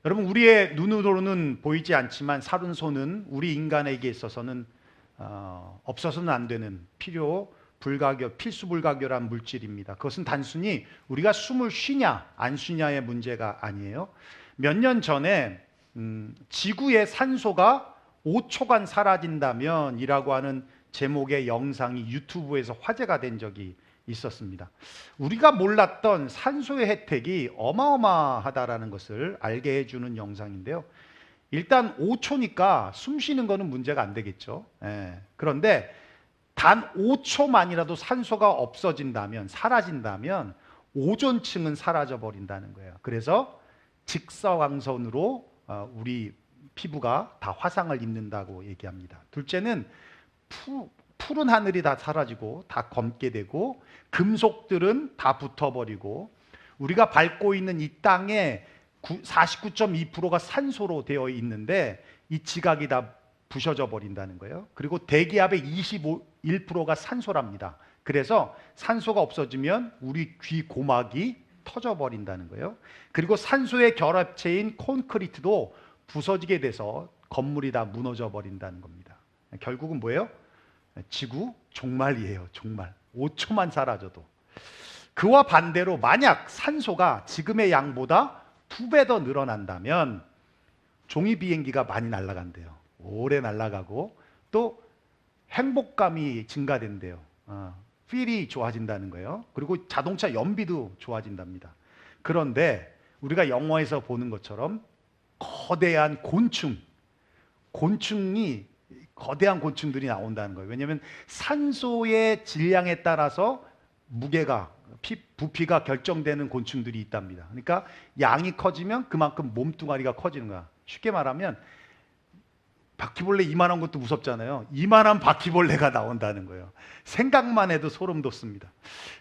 여러분, 우리의 눈으로는 보이지 않지만 살은 소는 우리 인간에게 있어서는 없어서는 안 되는 필수 불가결한 물질입니다. 그것은 단순히 우리가 숨을 쉬냐 안 쉬냐의 문제가 아니에요. 몇 년 전에 지구의 산소가 5초간 사라진다면 이라고 하는 제목의 영상이 유튜브에서 화제가 된 적이 있었습니다. 우리가 몰랐던 산소의 혜택이 어마어마하다라는 것을 알게 해주는 영상인데요. 일단 5초니까 숨 쉬는 거는 문제가 안 되겠죠. 그런데 단 5초만이라도 산소가 없어진다면, 사라진다면 오존층은 사라져 버린다는 거예요. 그래서 직사광선으로 우리 피부가 다 화상을 입는다고 얘기합니다. 둘째는 푸른 하늘이 다 사라지고 다 검게 되고 금속들은 다 붙어버리고 우리가 밟고 있는 이 땅에 49.2%가 산소로 되어 있는데 이 지각이 다 부셔져 버린다는 거예요. 그리고 대기압의 21%가 산소랍니다. 그래서 산소가 없어지면 우리 귀 고막이 터져 버린다는 거예요. 그리고 산소의 결합체인 콘크리트도 부서지게 돼서 건물이 다 무너져 버린다는 겁니다. 결국은 뭐예요? 지구 종말이에요. 종말. 5초만 사라져도. 그와 반대로 만약 산소가 지금의 양보다 2배 더 늘어난다면 종이 비행기가 많이 날아간대요. 오래 날아가고 또 행복감이 증가된대요. 필이 좋아진다는 거예요. 그리고 자동차 연비도 좋아진답니다. 그런데 우리가 영화에서 보는 것처럼 거대한 거대한 곤충들이 나온다는 거예요. 왜냐하면 산소의 질량에 따라서 무게가, 부피가 결정되는 곤충들이 있답니다. 그러니까 양이 커지면 그만큼 몸뚱아리가 커지는 거야. 쉽게 말하면 바퀴벌레 이만한 것도 무섭잖아요. 이만한 바퀴벌레가 나온다는 거예요. 생각만 해도 소름 돋습니다.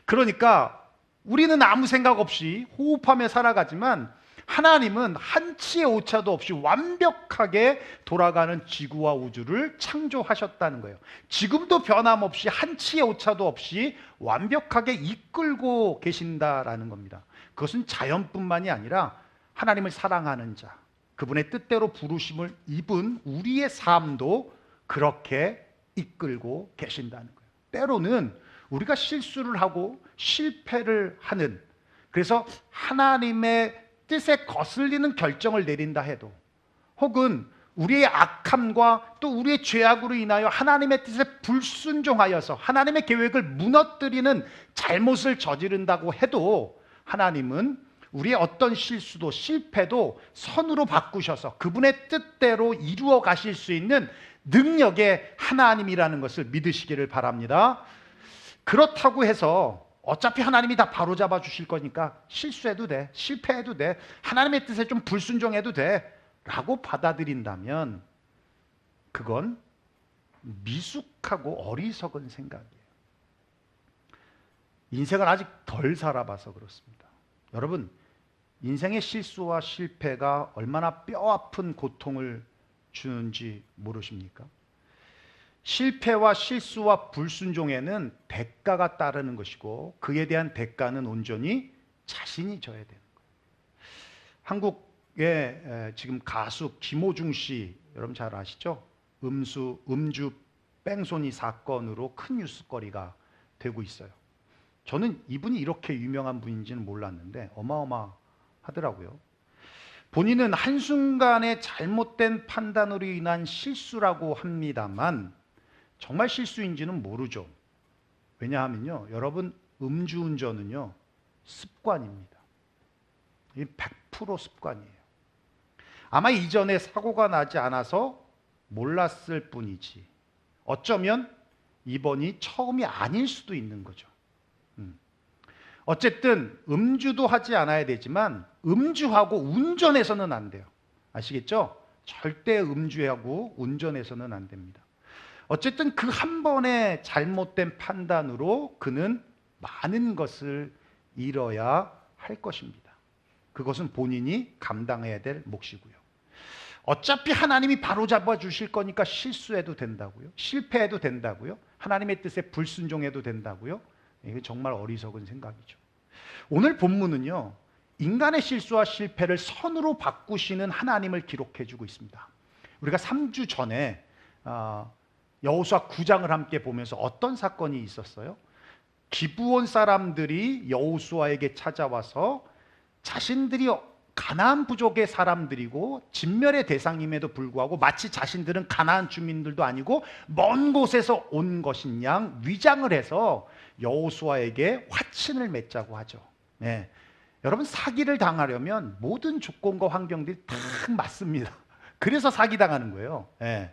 그러니까 우리는 아무 생각 없이 호흡하며 살아가지만 하나님은 한치의 오차도 없이 완벽하게 돌아가는 지구와 우주를 창조하셨다는 거예요. 지금도 변함없이 한치의 오차도 없이 완벽하게 이끌고 계신다라는 겁니다. 그것은 자연뿐만이 아니라 하나님을 사랑하는 자, 그분의 뜻대로 부르심을 입은 우리의 삶도 그렇게 이끌고 계신다는 거예요. 때로는 우리가 실수를 하고 실패를 하는, 그래서 하나님의 뜻에 거슬리는 결정을 내린다 해도, 혹은 우리의 악함과 또 우리의 죄악으로 인하여 하나님의 뜻에 불순종하여서 하나님의 계획을 무너뜨리는 잘못을 저지른다고 해도 하나님은 우리의 어떤 실수도 실패도 선으로 바꾸셔서 그분의 뜻대로 이루어 가실 수 있는 능력의 하나님이라는 것을 믿으시기를 바랍니다. 그렇다고 해서 어차피 하나님이 다 바로잡아 주실 거니까 실수해도 돼, 실패해도 돼, 하나님의 뜻에 좀 불순종해도 돼 라고 받아들인다면 그건 미숙하고 어리석은 생각이에요. 인생을 아직 덜 살아봐서 그렇습니다. 여러분, 인생의 실수와 실패가 얼마나 뼈아픈 고통을 주는지 모르십니까? 실패와 실수와 불순종에는 대가가 따르는 것이고 그에 대한 대가는 온전히 자신이 져야 되는 거예요. 한국의 지금 가수 김호중 씨, 여러분 잘 아시죠? 음주 뺑소니 사건으로 큰 뉴스거리가 되고 있어요. 저는 이분이 이렇게 유명한 분인지는 몰랐는데 어마어마하더라고요. 본인은 한순간의 잘못된 판단으로 인한 실수라고 합니다만 정말 실수인지는 모르죠. 왜냐하면요, 여러분, 음주운전은요 습관입니다. 100% 습관이에요. 아마 이전에 사고가 나지 않아서 몰랐을 뿐이지 어쩌면 이번이 처음이 아닐 수도 있는 거죠. 어쨌든 음주도 하지 않아야 되지만 음주하고 운전해서는 안 돼요. 아시겠죠? 절대 음주하고 운전해서는 안 됩니다. 어쨌든 그 한 번의 잘못된 판단으로 그는 많은 것을 잃어야 할 것입니다. 그것은 본인이 감당해야 될 몫이고요. 어차피 하나님이 바로잡아 주실 거니까 실수해도 된다고요? 실패해도 된다고요? 하나님의 뜻에 불순종해도 된다고요? 이게 정말 어리석은 생각이죠. 오늘 본문은요, 인간의 실수와 실패를 선으로 바꾸시는 하나님을 기록해주고 있습니다. 우리가 3주 전에 여호수아 9장을 함께 보면서 어떤 사건이 있었어요? 기브온 사람들이 여호수아에게 찾아와서 자신들이 가나안 부족의 사람들이고 진멸의 대상임에도 불구하고 마치 자신들은 가나안 주민들도 아니고 먼 곳에서 온 것인 양 위장을 해서 여호수아에게 화친을 맺자고 하죠. 네. 여러분, 사기를 당하려면 모든 조건과 환경들이 다 맞습니다. 그래서 사기당하는 거예요. 네.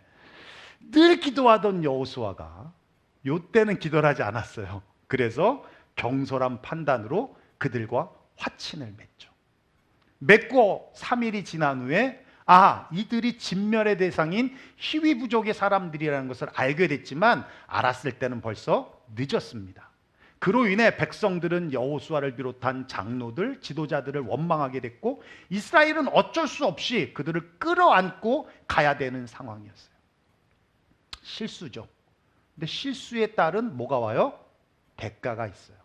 늘 기도하던 여호수아가 요때는 기도를 하지 않았어요. 그래서 경솔한 판단으로 그들과 화친을 맺죠. 맺고 3일이 지난 후에 이들이 진멸의 대상인 히위 부족의 사람들이라는 것을 알게 됐지만 알았을 때는 벌써 늦었습니다. 그로 인해 백성들은 여호수아를 비롯한 장로들, 지도자들을 원망하게 됐고 이스라엘은 어쩔 수 없이 그들을 끌어안고 가야 되는 상황이었어요. 실수죠. 근데 실수에 따른 뭐가 와요? 대가가 있어요.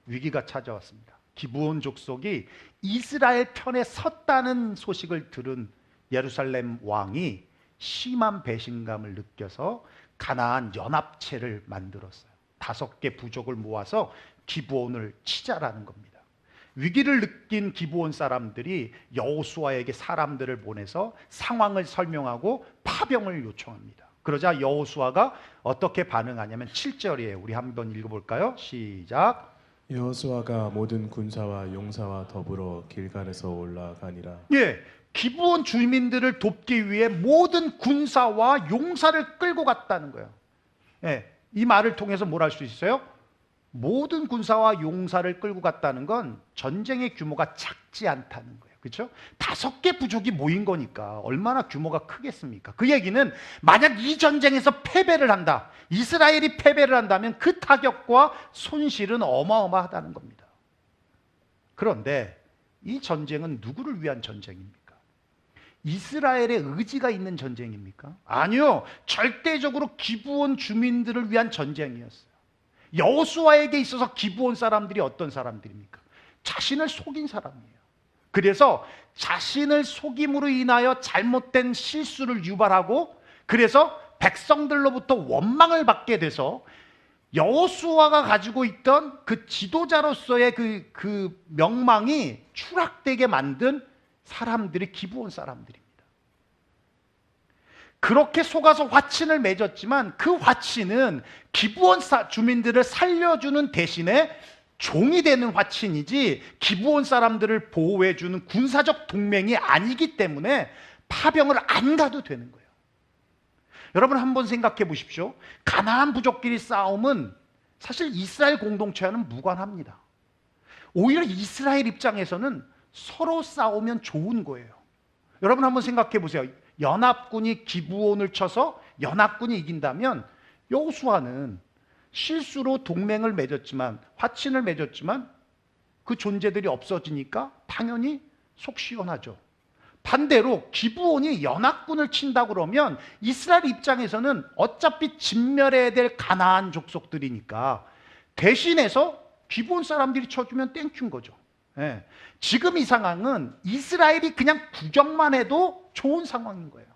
위기가 찾아왔습니다. 기브온 족속이 이스라엘 편에 섰다는 소식을 들은 예루살렘 왕이 심한 배신감을 느껴서 가나안 연합체를 만들었어요. 5개 부족을 모아서 기브온을 치자라는 겁니다. 위기를 느낀 기브온 사람들이 여호수아에게 사람들을 보내서 상황을 설명하고 파병을 요청합니다. 그러자 여호수아가 어떻게 반응하냐면 7절이에요. 우리 한번 읽어볼까요? 시작. 여호수아가 모든 군사와 용사와 더불어 길갈에서 올라가니라. 예, 기브온 주민들을 돕기 위해 모든 군사와 용사를 끌고 갔다는 거예요. 예, 이 말을 통해서 뭘 할 수 있어요? 모든 군사와 용사를 끌고 갔다는 건 전쟁의 규모가 작지 않다는 거예요. 그렇죠? 5개 부족이 모인 거니까 얼마나 규모가 크겠습니까? 그 얘기는 만약 이 전쟁에서 패배를 한다, 이스라엘이 패배를 한다면 그 타격과 손실은 어마어마하다는 겁니다. 그런데 이 전쟁은 누구를 위한 전쟁입니까? 이스라엘의 의지가 있는 전쟁입니까? 아니요. 절대적으로 기브온 주민들을 위한 전쟁이었어요. 여호수아에게 있어서 기브온 사람들이 어떤 사람들입니까? 자신을 속인 사람이에요. 그래서 자신을 속임으로 인하여 잘못된 실수를 유발하고 그래서 백성들로부터 원망을 받게 돼서 여호수아가 가지고 있던 그 지도자로서의 그 명망이 추락되게 만든 사람들이 기브온 사람들입니다. 그렇게 속아서 화친을 맺었지만 그 화친은 기브온 주민들을 살려주는 대신에 종이 되는 화친이지 기브온 사람들을 보호해주는 군사적 동맹이 아니기 때문에 파병을 안 가도 되는 거예요. 여러분 한번 생각해 보십시오. 가나안 부족끼리 싸움은 사실 이스라엘 공동체와는 무관합니다. 오히려 이스라엘 입장에서는 서로 싸우면 좋은 거예요. 여러분 한번 생각해 보세요. 연합군이 기브온을 쳐서 연합군이 이긴다면 여호수아는 실수로 동맹을 맺었지만 화친을 맺었지만 그 존재들이 없어지니까 당연히 속 시원하죠. 반대로 기브온이 연합군을 친다 그러면 이스라엘 입장에서는 어차피 진멸해야 될 가나안 족속들이니까 대신해서 기브온 사람들이 쳐주면 땡큐인 거죠. 예. 지금 이 상황은 이스라엘이 그냥 구경만 해도 좋은 상황인 거예요.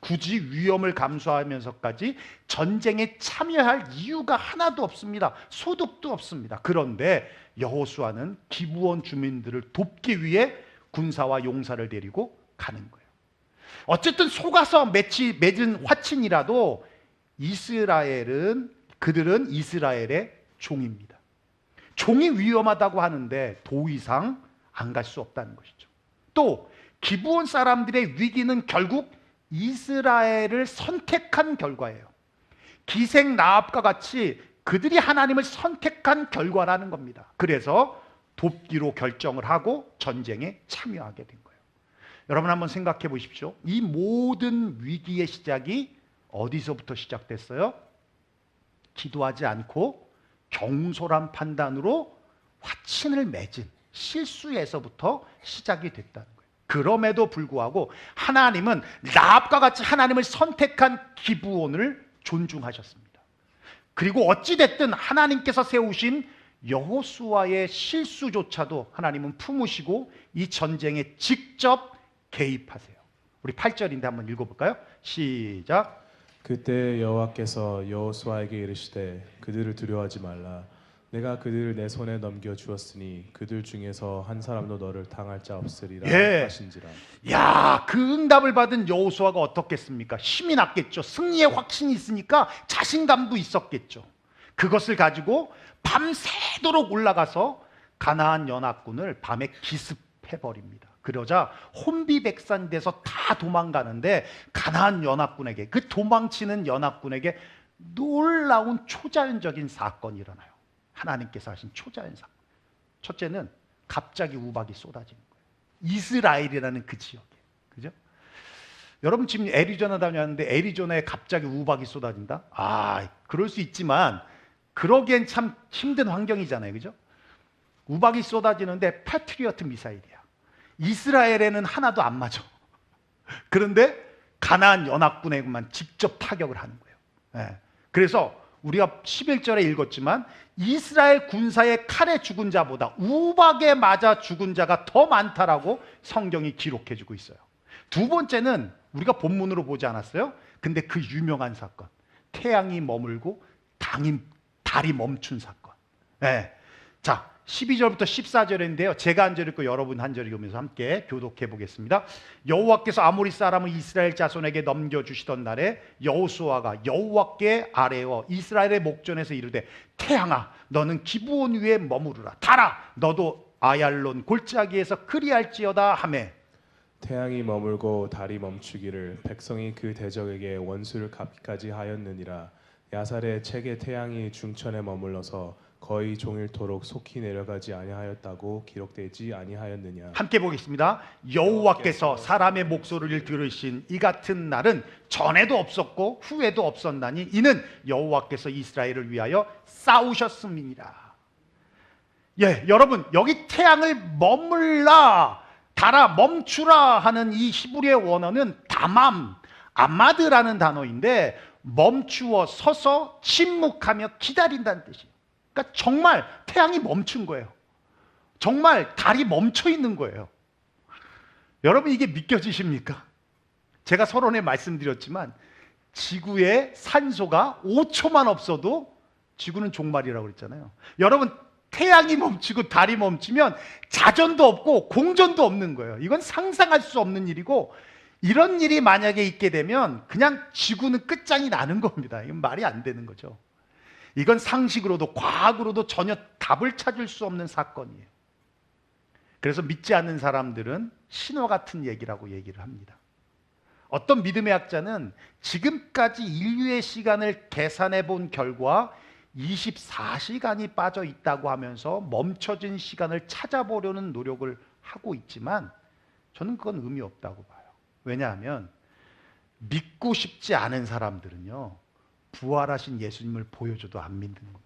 굳이 위험을 감수하면서까지 전쟁에 참여할 이유가 하나도 없습니다. 소득도 없습니다. 그런데 여호수아는 기브온 주민들을 돕기 위해 군사와 용사를 데리고 가는 거예요. 어쨌든 속아서 맺은 화친이라도 그들은 이스라엘의 종입니다. 종이 위험하다고 하는데 도의상 안 갈 수 없다는 것이죠. 또 기브온 사람들의 위기는 결국 이스라엘을 선택한 결과예요. 기생 라합과 같이 그들이 하나님을 선택한 결과라는 겁니다. 그래서 돕기로 결정을 하고 전쟁에 참여하게 된 거예요. 여러분 한번 생각해 보십시오. 이 모든 위기의 시작이 어디서부터 시작됐어요? 기도하지 않고 경솔한 판단으로 화친을 맺은 실수에서부터 시작이 됐다는 거예요. 그럼에도 불구하고 하나님은 라합과 같이 하나님을 선택한 기브온을 존중하셨습니다. 그리고 어찌됐든 하나님께서 세우신 여호수아의 실수조차도 하나님은 품으시고 이 전쟁에 직접 개입하세요. 우리 8절인데 한번 읽어볼까요? 시작. 그때 여호와께서 여호수아에게 이르시되 그들을 두려워하지 말라. 내가 그들을 내 손에 넘겨 주었으니 그들 중에서 한 사람도 너를 당할 자 없으리라 하신지라. 야, 그 응답을 받은 여호수아가 어떻겠습니까? 힘이 났겠죠. 승리의 확신이 있으니까 자신감도 있었겠죠. 그것을 가지고 밤새도록 올라가서 가나안 연합군을 밤에 기습해버립니다. 그러자 혼비백산돼서 다 도망가는데 가나안 연합군에게, 그 도망치는 연합군에게 놀라운 초자연적인 사건이 일어나요. 하나님께서 하신 초자연 사건. 첫째는 갑자기 우박이 쏟아지는 거예요. 이스라엘이라는 그 지역에. 그죠? 여러분 지금 애리조나 다녀왔는데 애리조나에 갑자기 우박이 쏟아진다? 아, 그럴 수 있지만 그러기엔 참 힘든 환경이잖아요. 그죠? 우박이 쏟아지는데 패트리어트 미사일이야. 이스라엘에는 하나도 안 맞아. 그런데 가나안 연합군에게만 직접 타격을 하는 거예요. 예. 그래서 우리가 11절에 읽었지만 이스라엘 군사의 칼에 죽은 자보다 우박에 맞아 죽은 자가 더 많다라고 성경이 기록해주고 있어요. 두 번째는 우리가 본문으로 보지 않았어요? 근데 그 유명한 사건, 태양이 머물고 달이 멈춘 사건. 네. 자, 12절부터 14절인데요. 제가 한 절 읽고 여러분 한 절 읽으면서 함께 교독해 보겠습니다. 여호와께서 아모리 사람을 이스라엘 자손에게 넘겨주시던 날에 여호수아가 여호와께 아뢰어 이스라엘의 목전에서 이르되 태양아 너는 기브온 위에 머무르라. 달아 너도 아얄론 골짜기에서 그리할지어다 하매 태양이 머물고 달이 멈추기를 백성이 그 대적에게 원수를 갚기까지 하였느니라. 야살의 책에 태양이 중천에 머물러서 거의 종일토록 속히 내려가지 아니하였다고 기록되지 아니하였느냐. 함께 보겠습니다. 여호와께서 사람의 목소리를 들으신 이 같은 날은 전에도 없었고 후에도 없었나니 이는 여호와께서 이스라엘을 위하여 싸우셨음이니라. 예, 여러분 여기 태양을 머물라 달아 멈추라 하는 이 히브리의 원어는 다맘 아마드라는 단어인데 멈추어 서서 침묵하며 기다린다는 뜻이에요. 그러니까 정말 태양이 멈춘 거예요. 정말 달이 멈춰 있는 거예요. 여러분 이게 믿겨지십니까? 제가 서론에 말씀드렸지만 지구에 산소가 5초만 없어도 지구는 종말이라고 그랬잖아요. 여러분 태양이 멈추고 달이 멈추면 자전도 없고 공전도 없는 거예요. 이건 상상할 수 없는 일이고 이런 일이 만약에 있게 되면 그냥 지구는 끝장이 나는 겁니다. 이건 말이 안 되는 거죠. 이건 상식으로도 과학으로도 전혀 답을 찾을 수 없는 사건이에요. 그래서 믿지 않는 사람들은 신화 같은 얘기라고 얘기를 합니다. 어떤 믿음의 학자는 지금까지 인류의 시간을 계산해 본 결과 24시간이 빠져 있다고 하면서 멈춰진 시간을 찾아보려는 노력을 하고 있지만 저는 그건 의미 없다고 봐요. 왜냐하면 믿고 싶지 않은 사람들은요 부활하신 예수님을 보여줘도 안 믿는 겁니다.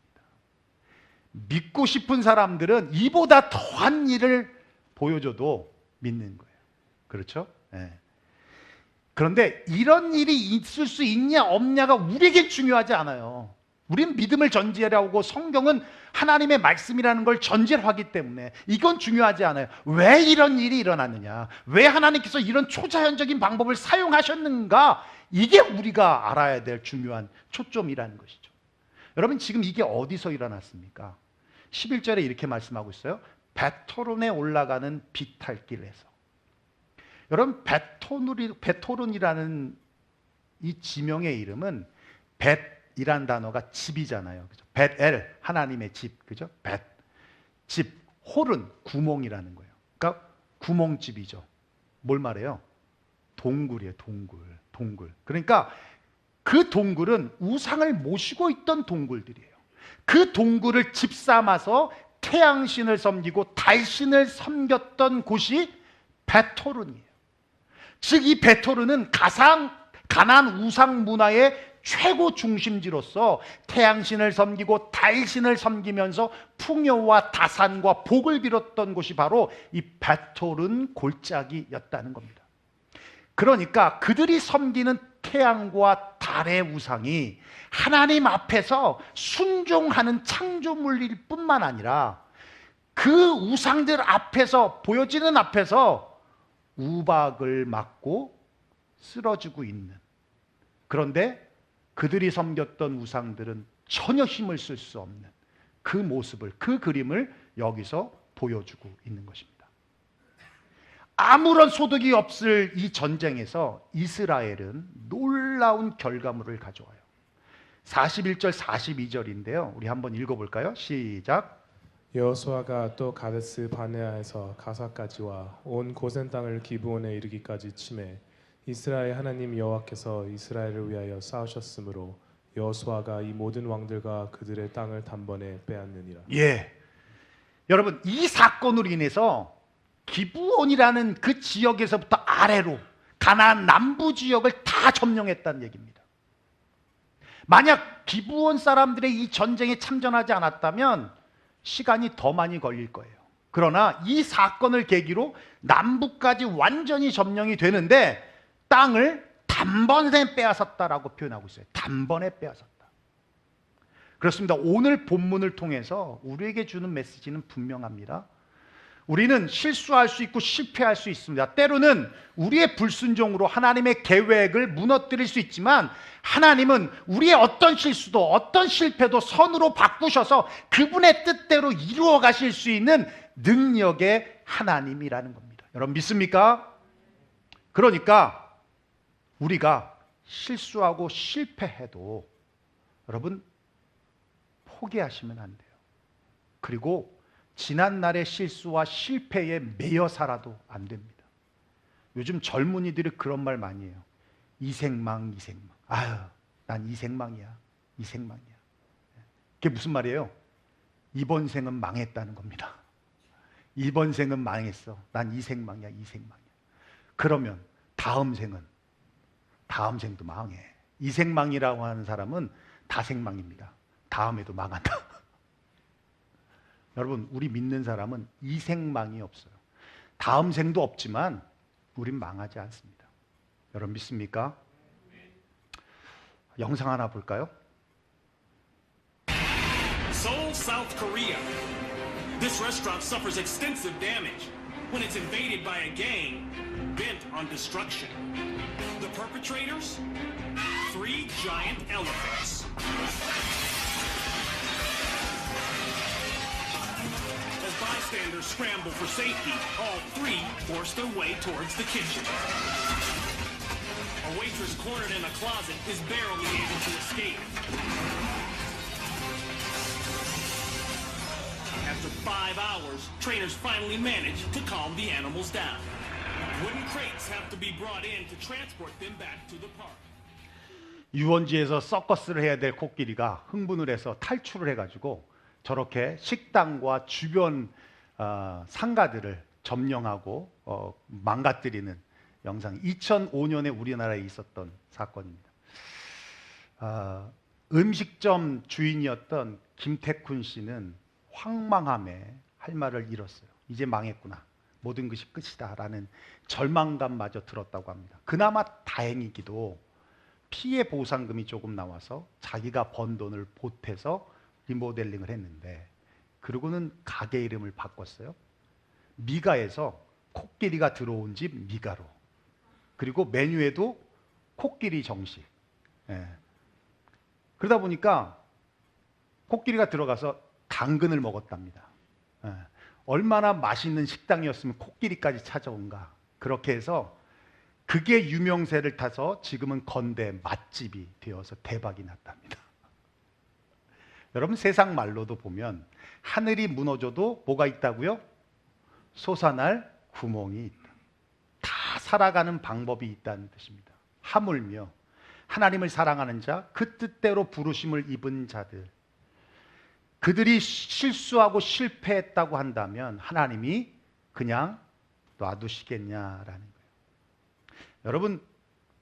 믿고 싶은 사람들은 이보다 더한 일을 보여줘도 믿는 거예요. 그렇죠? 네. 그런데 이런 일이 있을 수 있냐 없냐가 우리에게 중요하지 않아요. 우리는 믿음을 전제하고 성경은 하나님의 말씀이라는 걸 전제로 하기 때문에 이건 중요하지 않아요. 왜 이런 일이 일어났느냐, 왜 하나님께서 이런 초자연적인 방법을 사용하셨는가, 이게 우리가 알아야 될 중요한 초점이라는 것이죠. 여러분 지금 이게 어디서 일어났습니까? 11절에 이렇게 말씀하고 있어요. 베토론에 올라가는 비탈길에서. 여러분 베토론이라는 이 지명의 이름은 벳이란 단어가 집이잖아요. 그죠? 벳엘 하나님의 집, 그죠? 벳 집, 홀은 구멍이라는 거예요. 그러니까 구멍집이죠. 뭘 말해요? 동굴이에요. 동굴. 그러니까 그 동굴은 우상을 모시고 있던 동굴들이에요. 그 동굴을 집 삼아서 태양신을 섬기고 달신을 섬겼던 곳이 베토른이에요. 즉 이 베토른은 가나안 우상 문화의 최고 중심지로서 태양신을 섬기고 달신을 섬기면서 풍요와 다산과 복을 빌었던 곳이 바로 이 베토른 골짜기였다는 겁니다. 그러니까 그들이 섬기는 태양과 달의 우상이 하나님 앞에서 순종하는 창조물일 뿐만 아니라 그 우상들 앞에서, 보여지는 앞에서 우박을 맞고 쓰러지고 있는, 그런데 그들이 섬겼던 우상들은 전혀 힘을 쓸 수 없는 그 모습을, 그 그림을 여기서 보여주고 있는 것입니다. 아무런 소득이 없을 이 전쟁에서 이스라엘은 놀라운 결과물을 가져와요. 41절 42절인데요. 우리 한번 읽어볼까요? 시작. 여호수아가 또 가데스 바네아에서 가사까지와 온 고센 땅을 기브온에 이르기까지 치매 이스라엘 하나님 여호와께서 이스라엘을 위하여 싸우셨으므로 여호수아가 이 모든 왕들과 그들의 땅을 단번에 빼앗느니라. 예, 여러분, 이 사건으로 인해서 기브온이라는 그 지역에서부터 아래로 가나안 남부 지역을 다 점령했다는 얘기입니다. 만약 기브온 사람들의 이 전쟁에 참전하지 않았다면 시간이 더 많이 걸릴 거예요. 그러나 이 사건을 계기로 남부까지 완전히 점령이 되는데 땅을 단번에 빼앗았다라고 표현하고 있어요. 단번에 빼앗았다. 그렇습니다. 오늘 본문을 통해서 우리에게 주는 메시지는 분명합니다. 우리는 실수할 수 있고 실패할 수 있습니다. 때로는 우리의 불순종으로 하나님의 계획을 무너뜨릴 수 있지만 하나님은 우리의 어떤 실수도 어떤 실패도 선으로 바꾸셔서 그분의 뜻대로 이루어 가실 수 있는 능력의 하나님이라는 겁니다. 여러분 믿습니까? 그러니까 우리가 실수하고 실패해도 여러분 포기하시면 안 돼요. 그리고 지난날의 실수와 실패에 매여 살아도 안 됩니다. 요즘 젊은이들이 그런 말 많이 해요. 이생망, 이생망. 아유, 난 이생망이야. 이생망이야. 그게 무슨 말이에요? 이번 생은 망했다는 겁니다. 이번 생은 망했어. 난 이생망이야, 이생망이야. 그러면 다음 생도 망해. 이생망이라고 하는 사람은 다생망입니다. 다음에도 망한다. 여러분, 우리 믿는 사람은 이생망이 없어요. 다음 생도 없지만 우린 망하지 않습니다. 여러분 믿습니까? 영상 하나 볼까요? Seoul, South Korea. This restaurant suffers extensive damage when it's invaded by a gang bent on destruction. The perpetrators? 3 giant elephants. As bystanders scramble for safety, all 3 force their way towards the kitchen. A waitress cornered in a closet is barely able to escape. After 5 hours, trainers finally manage to calm the animals down. Wooden crates have to be brought in to transport them back to the park. 유원지에서 서커스를 해야 될 코끼리가 흥분을 해서 탈출을 해가지고 저렇게 식당과 주변 상가들을 점령하고 망가뜨리는 영상, 2005년에 우리나라에 있었던 사건입니다. 음식점 주인이었던 김태훈 씨는 황망함에 할 말을 잃었어요. 이제 망했구나. 모든 것이 끝이다 라는 절망감마저 들었다고 합니다. 그나마 다행이기도 피해 보상금이 조금 나와서 자기가 번 돈을 보태서 리모델링을 했는데, 그러고는 가게 이름을 바꿨어요. 미가에서 코끼리가 들어온 집 미가로. 그리고 메뉴에도 코끼리 정식. 예. 그러다 보니까 코끼리가 들어가서 당근을 먹었답니다. 예. 얼마나 맛있는 식당이었으면 코끼리까지 찾아온가. 그렇게 해서 그게 유명세를 타서 지금은 건대 맛집이 되어서 대박이 났답니다. 여러분, 세상 말로도 보면 하늘이 무너져도 뭐가 있다고요? 솟아날 구멍이 있다. 다 살아가는 방법이 있다는 뜻입니다. 하물며 하나님을 사랑하는 자, 그 뜻대로 부르심을 입은 자들, 그들이 실수하고 실패했다고 한다면 하나님이 그냥 놔두시겠냐라는 거예요. 여러분,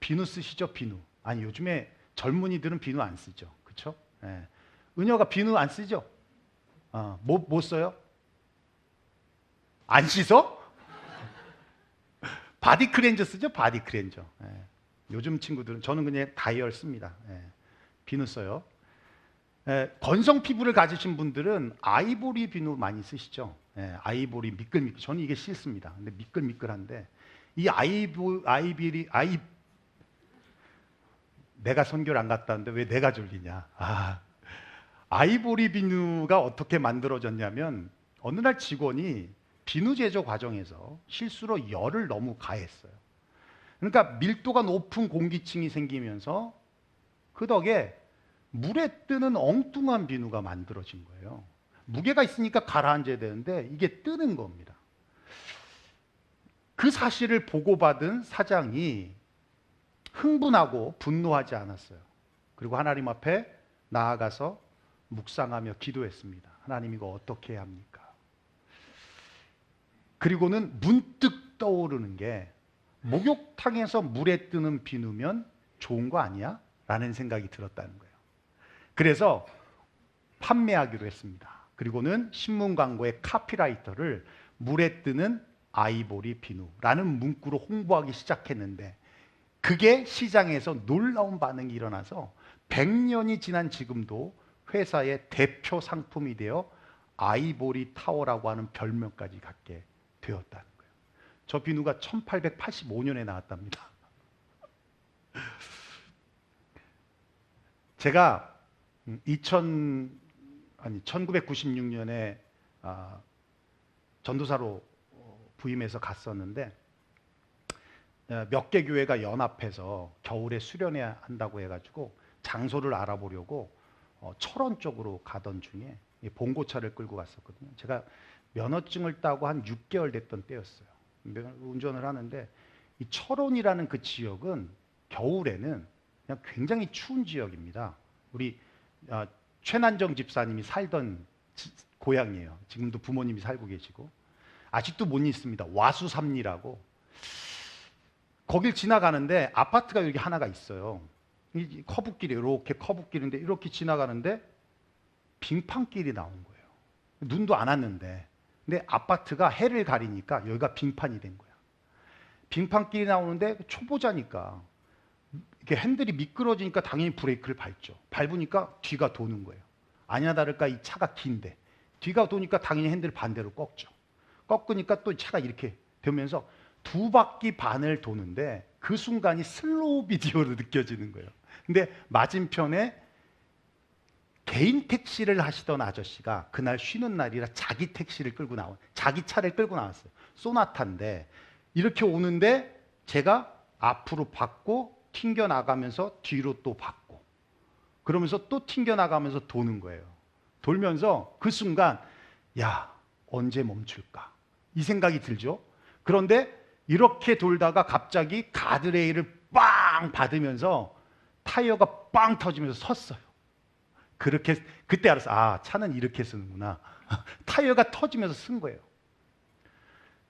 비누 쓰시죠? 비누. 아니, 요즘에 젊은이들은 비누 안 쓰죠. 그렇죠? 예. 은여가 비누 안 쓰죠? 뭐 써요? 안 씻어? 바디 클렌저 쓰죠? 바디 클렌저. 예. 요즘 친구들은 저는 그냥 다이얼 씁니다. 예, 비누 써요. 예, 건성 피부를 가지신 분들은 아이보리 비누 많이 쓰시죠. 예, 아이보리 미끌미끌. 저는 이게 싫습니다. 근데 미끌미끌한데 이 내가 선교를 안 갔다 왔는데 왜 내가 졸리냐. 아이보리 비누가 어떻게 만들어졌냐면 어느 날 직원이 비누 제조 과정에서 실수로 열을 너무 가했어요. 그러니까 밀도가 높은 공기층이 생기면서 그 덕에 물에 뜨는 엉뚱한 비누가 만들어진 거예요. 무게가 있으니까 가라앉아야 되는데 이게 뜨는 겁니다. 그 사실을 보고받은 사장이 흥분하고 분노하지 않았어요. 그리고 하나님 앞에 나아가서 묵상하며 기도했습니다. 하나님 이거 어떻게 해야 합니까? 그리고는 문득 떠오르는 게 목욕탕에서 물에 뜨는 비누면 좋은 거 아니야? 라는 생각이 들었다는 거예요. 그래서 판매하기로 했습니다. 그리고는 신문 광고의 카피라이터를 물에 뜨는 아이보리 비누라는 문구로 홍보하기 시작했는데 그게 시장에서 놀라운 반응이 일어나서 100년이 지난 지금도 회사의 대표 상품이 되어 아이보리 타워라고 하는 별명까지 갖게 되었다는 거예요. 저 비누가 1885년에 나왔답니다. 제가 1996년에 전도사로 부임해서 갔었는데 몇 개 교회가 연합해서 겨울에 수련회야 한다고 해가지고 장소를 알아보려고 철원 쪽으로 가던 중에 봉고차를 끌고 갔었거든요. 제가 면허증을 따고 한 6개월 됐던 때였어요. 운전을 하는데 이 철원이라는 그 지역은 겨울에는 그냥 굉장히 추운 지역입니다. 우리 최난정 집사님이 살던 고향이에요. 지금도 부모님이 살고 계시고 아직도 못 잊습니다. 와수삼리라고. 거길 지나가는데 아파트가 여기 하나가 있어요. 이 커브길이 이렇게 커브길인데 이렇게 지나가는데 빙판길이 나온 거예요. 눈도 안 왔는데. 근데 아파트가 해를 가리니까 여기가 빙판이 된 거야. 빙판길이 나오는데 초보자니까 이렇게 핸들이 미끄러지니까 당연히 브레이크를 밟죠. 밟으니까 뒤가 도는 거예요. 아니나 다를까 이 차가 긴데 뒤가 도니까 당연히 핸들을 반대로 꺾죠. 꺾으니까 또 차가 이렇게 되면서 2바퀴 반을 도는데 그 순간이 슬로우 비디오로 느껴지는 거예요. 근데 맞은편에 개인 택시를 하시던 아저씨가 그날 쉬는 날이라 자기 택시를 끌고 자기 차를 끌고 나왔어요. 소나타인데 이렇게 오는데 제가 앞으로 받고 튕겨 나가면서 뒤로 또 받고 그러면서 또 튕겨 나가면서 도는 거예요. 돌면서 그 순간 야 언제 멈출까 이 생각이 들죠. 그런데 이렇게 돌다가 갑자기 가드레일을 빵 받으면서 타이어가 빵 터지면서 섰어요. 그때 알았어. 차는 이렇게 쓰는구나. 타이어가 터지면서 쓴 거예요.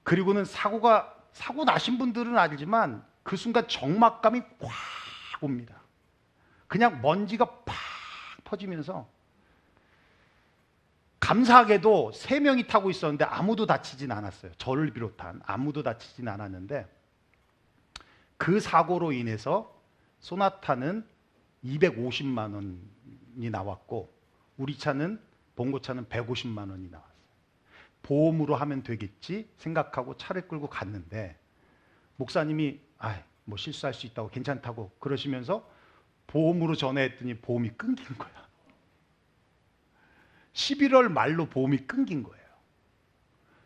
그리고는 사고 나신 분들은 알지만 그 순간 적막감이 확 옵니다. 그냥 먼지가 팍 퍼지면서 감사하게도 3명이 타고 있었는데 아무도 다치진 않았어요. 저를 비롯한 아무도 다치진 않았는데 그 사고로 인해서 소나타는 250만 원이 나왔고 우리 차는 봉고차는 150만 원이 나왔어요. 보험으로 하면 되겠지 생각하고 차를 끌고 갔는데 목사님이 뭐 실수할 수 있다고 괜찮다고 그러시면서 보험으로 전화했더니 보험이 끊긴 거야. 11월 말로 보험이 끊긴 거예요.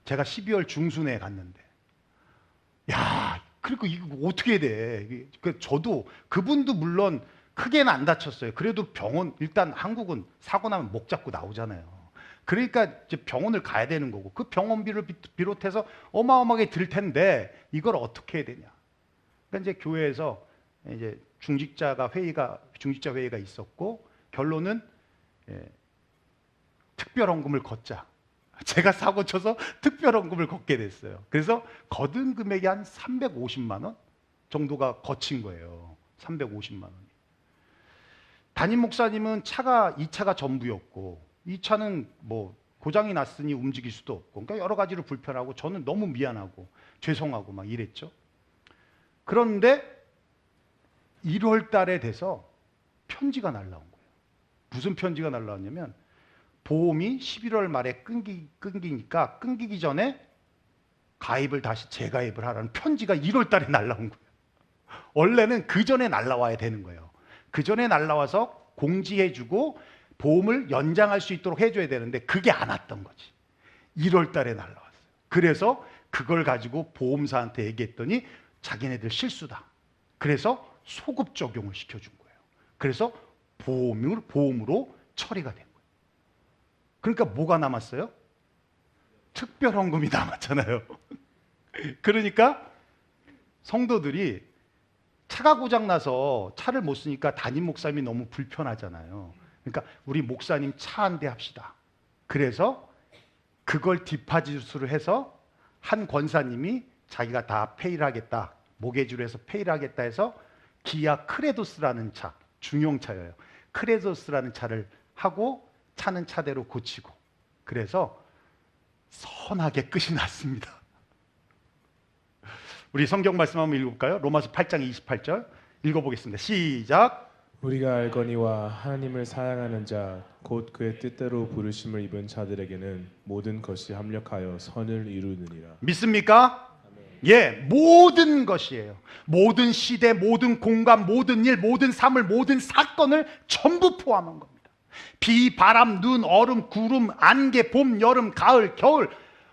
제가 12월 중순에 갔는데 그리고 이거 어떻게 돼? 저도 그분도 물론 크게는 안 다쳤어요. 그래도 병원 일단 한국은 사고 나면 목 잡고 나오잖아요. 그러니까 이제 병원을 가야 되는 거고 그 병원비를 비롯해서 어마어마하게 들 텐데 이걸 어떻게 해야 되냐? 그러니까 이제 교회에서 이제 중직자 회의가 있었고 결론은 특별헌금을 걷자. 제가 사고 쳐서 특별헌금을 걷게 됐어요. 그래서 거둔 금액이 한 350만 원 정도가 거친 거예요. 350만 원이. 담임 목사님은 이 차가 전부였고 이 차는 뭐 고장이 났으니 움직일 수도 없고 그러니까 여러 가지로 불편하고 저는 너무 미안하고 죄송하고 막 이랬죠. 그런데 1월 달에 돼서 편지가 날라온 거예요. 무슨 편지가 날라왔냐면 보험이 11월 말에 끊기니까 끊기기 전에 가입을 다시 재가입을 하라는 편지가 1월 달에 날라온 거예요. 원래는 그 전에 날라와야 되는 거예요. 그 전에 날라와서 공지해주고 보험을 연장할 수 있도록 해줘야 되는데 그게 안 왔던 거지. 1월 달에 날라왔어요. 그래서 그걸 가지고 보험사한테 얘기했더니 자기네들 실수다. 그래서 소급 적용을 시켜준 거예요. 그래서 보험으로 처리가 된 거예요. 그러니까 뭐가 남았어요? 특별헌금이 남았잖아요. 그러니까 성도들이 차가 고장나서 차를 못 쓰니까 담임 목사님이 너무 불편하잖아요. 그러니까 우리 목사님 차 한 대 합시다. 그래서 그걸 디파짓으로 해서 한 권사님이 자기가 다 페이를 하겠다. 모계주로 해서 페이를 하겠다 해서 기아 크레도스라는 차, 중형차예요. 크레도스라는 차를 하고 차는 차대로 고치고 그래서 선하게 끝이 났습니다. 우리 성경 말씀 한번 읽어볼까요? 로마서 8장 28절 읽어보겠습니다. 시작. 우리가 알거니와 하나님을 사랑하는 자 곧 그의 뜻대로 부르심을 입은 자들에게는 모든 것이 합력하여 선을 이루느니라. 믿습니까? 예, 모든 것이에요. 모든 시대, 모든 공간, 모든 일, 모든 사물, 모든 사건을 전부 포함한 겁니다. 비, 바람, 눈, 얼음, 구름, 안개, 봄, 여름, 가을, 겨울,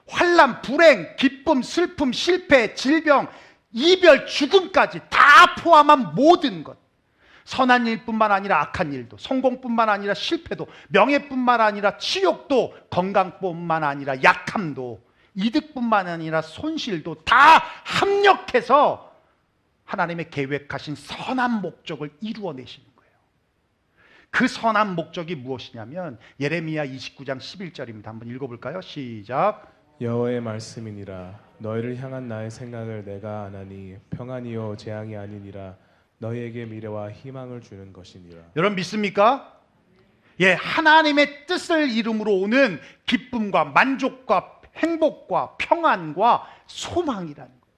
환난, 불행, 기쁨, 슬픔, 실패, 질병, 이별, 죽음까지 다 포함한 모든 것. 선한 일뿐만 아니라 악한 일도, 성공뿐만 아니라 실패도, 명예뿐만 아니라 치욕도, 건강뿐만 아니라 약함도, 이득뿐만 아니라 손실도 다 합력해서 하나님의 계획하신 선한 목적을 이루어내시는 거예요. 그 선한 목적이 무엇이냐면 예레미야 29장 11절입니다. 한번 읽어볼까요? 시작. 여호와의 말씀이니라. 너희를 향한 나의 생각을 내가 아나니 평안이요 재앙이 아니니라. 너희에게 미래와 희망을 주는 것이니라. 여러분 믿습니까? 예, 하나님의 뜻을 이름으로 오는 기쁨과 만족과 행복과 평안과 소망이라는 거예요.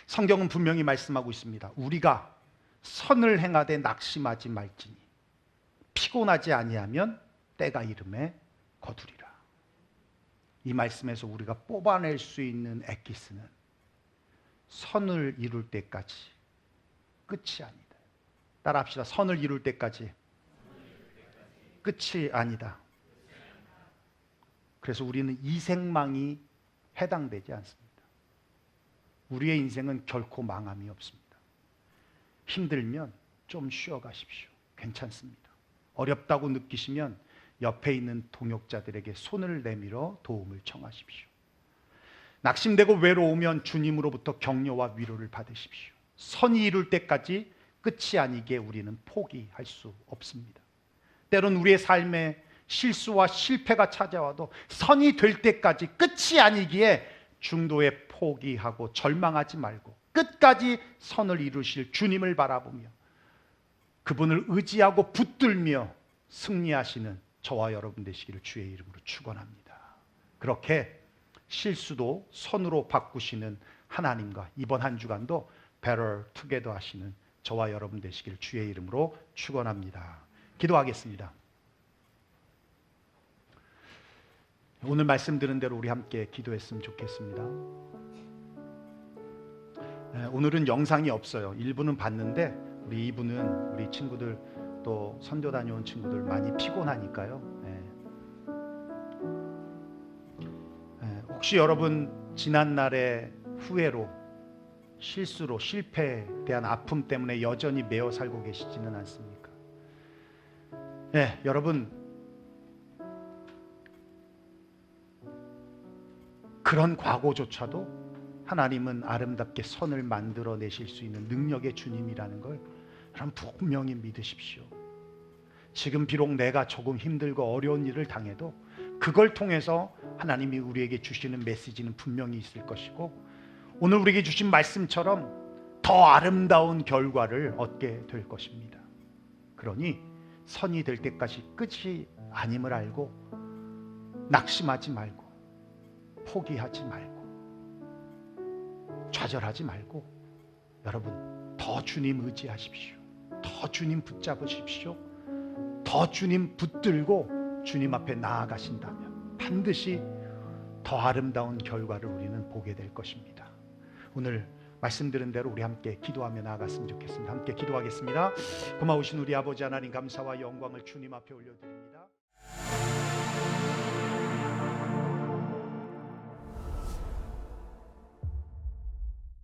성경은 분명히 말씀하고 있습니다. 우리가 선을 행하되 낙심하지 말지니 피곤하지 아니하면 때가 이름에 거두리라. 이 말씀에서 우리가 뽑아낼 수 있는 엑기스는 선을 이룰 때까지 끝이 아니다. 따라합시다. 선을 이룰 때까지 끝이 아니다. 그래서 우리는 이 생망이 해당되지 않습니다. 우리의 인생은 결코 망함이 없습니다. 힘들면 좀 쉬어가십시오. 괜찮습니다. 어렵다고 느끼시면 옆에 있는 동역자들에게 손을 내밀어 도움을 청하십시오. 낙심되고 외로우면 주님으로부터 격려와 위로를 받으십시오. 선이 이룰 때까지 끝이 아니기에 우리는 포기할 수 없습니다. 때론 우리의 삶에 실수와 실패가 찾아와도 선이 될 때까지 끝이 아니기에 중도에 포기하고 절망하지 말고 끝까지 선을 이루실 주님을 바라보며 그분을 의지하고 붙들며 승리하시는 저와 여러분 되시기를 주의 이름으로 축원합니다. 그렇게 실수도 선으로 바꾸시는 하나님과 이번 한 주간도 better together 하시는 저와 여러분 되시기를 주의 이름으로 축원합니다. 기도하겠습니다. 오늘 말씀 들은 대로 우리 함께 기도했으면 좋겠습니다. 오늘은 영상이 없어요. 1부는 봤는데 우리 2부는 우리 친구들 또 선교 다녀온 친구들 많이 피곤하니까요. 혹시 여러분 지난날의 후회로 실수로 실패에 대한 아픔 때문에 여전히 매어 살고 계시지는 않습니까? 여러분 그런 과거조차도 하나님은 아름답게 선을 만들어내실 수 있는 능력의 주님이라는 걸 여러분 분명히 믿으십시오. 지금 비록 내가 조금 힘들고 어려운 일을 당해도 그걸 통해서 하나님이 우리에게 주시는 메시지는 분명히 있을 것이고 오늘 우리에게 주신 말씀처럼 더 아름다운 결과를 얻게 될 것입니다. 그러니 선이 될 때까지 끝이 아님을 알고 낙심하지 말고 포기하지 말고 좌절하지 말고 여러분 더 주님 의지하십시오. 더 주님 붙잡으십시오. 더 주님 붙들고 주님 앞에 나아가신다면 반드시 더 아름다운 결과를 우리는 보게 될 것입니다. 오늘 말씀드린 대로 우리 함께 기도하며 나아갔으면 좋겠습니다. 함께 기도하겠습니다. 고마우신 우리 아버지 하나님, 감사와 영광을 주님 앞에 올려드립니다.